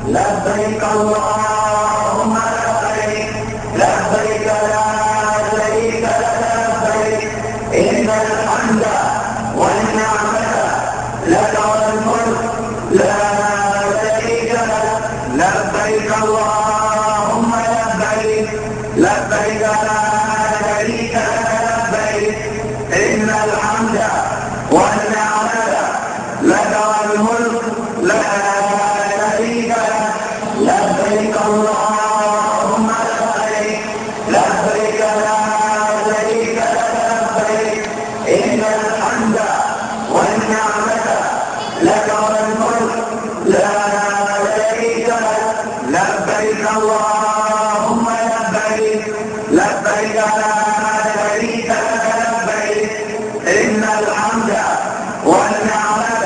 لبيك اللهم لبيك لبيك لا شريك لك لبيك إن الحمد والنعمة لك والملك لا شريك لك لبيك اللهم لبيك لبيك لا شريك لك لبيك إن الحمد والنعمة لك والملك لا شريك لك لبيك اللهم لبيك لبيك لا شريك لك لبيك إن الحمد والنعمة لك والملك لا شريك لك لبيك اللهم لبيك لبيك لا شريك لك لبيك إن الحمد والنعمة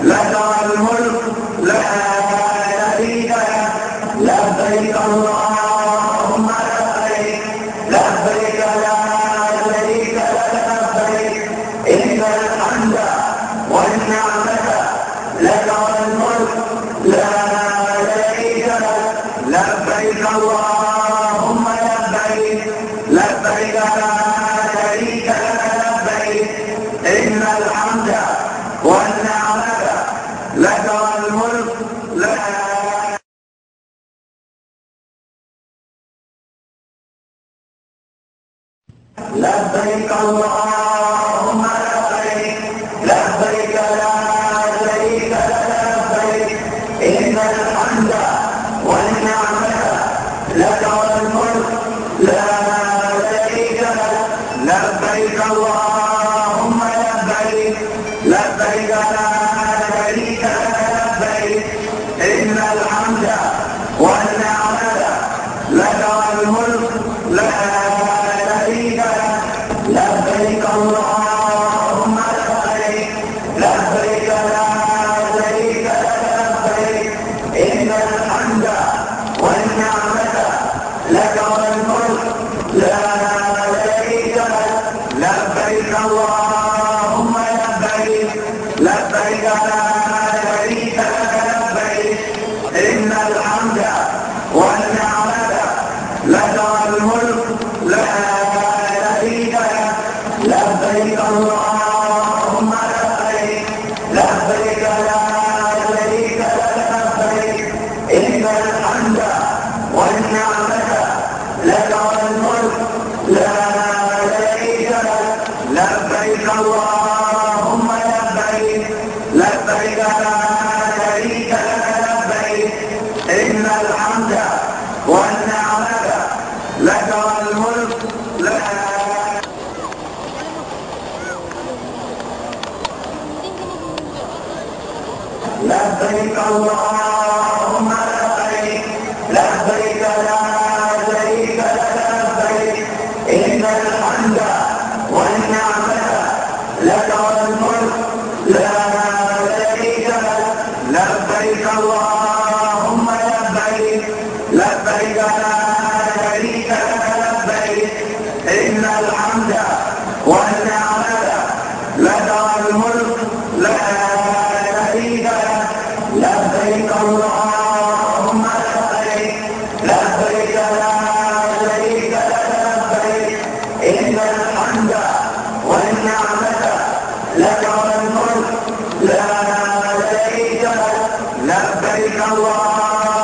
لك والملك لا شريك لك لبيك اللهم لبيك لبيك لا شريك لك لبيك إن الحمد والنعمة لك والملك لا شريك لك لبيك اللهم لبيك لبيك لا شريك لك لبيك إن الحمد والنعمة لك والملك لا لبيك اللهم لبيك لبيك لا شريك لك لبيك إن الحمد والنعمة لك والملك لا شريك لك لبيك اللهم لبيك لبيك لا شريك لك لبيك إن الحمد والنعمة لك والملك لا شريك لك لبيك اللهم لبيك لبيك لا شريك لك لبيك إن الحمد والنعمة لك والملك لا شريك لك لبيك اللهم لبيك لبيك لا شريك لك لبيك إن الحمد والنعمة لك والملك لا شريك لك لبيك اللهم لبيك لبيك لا شريك لك لبيك إن الحمد والنعمة لك والملك لا شريك لك لبيك اللهم لبيك لبيك لا شريك لك لبيك إن الحمد والنعمة لك والملك لا لبيك اللهم لبيك لبيك لا شريك لك لبيك إن الحمد والنعمة لك والملك لا شريك لك لبيك اللهم لبيك لبيك لا شريك لك لبيك إن الحمد والنعمة لك والملك لا شريك لك لبيك اللهم لبيك لبيك لا شريك لك لبيك إن الحمد والنعمة لك والملك لا شريك لك لبيك اللهم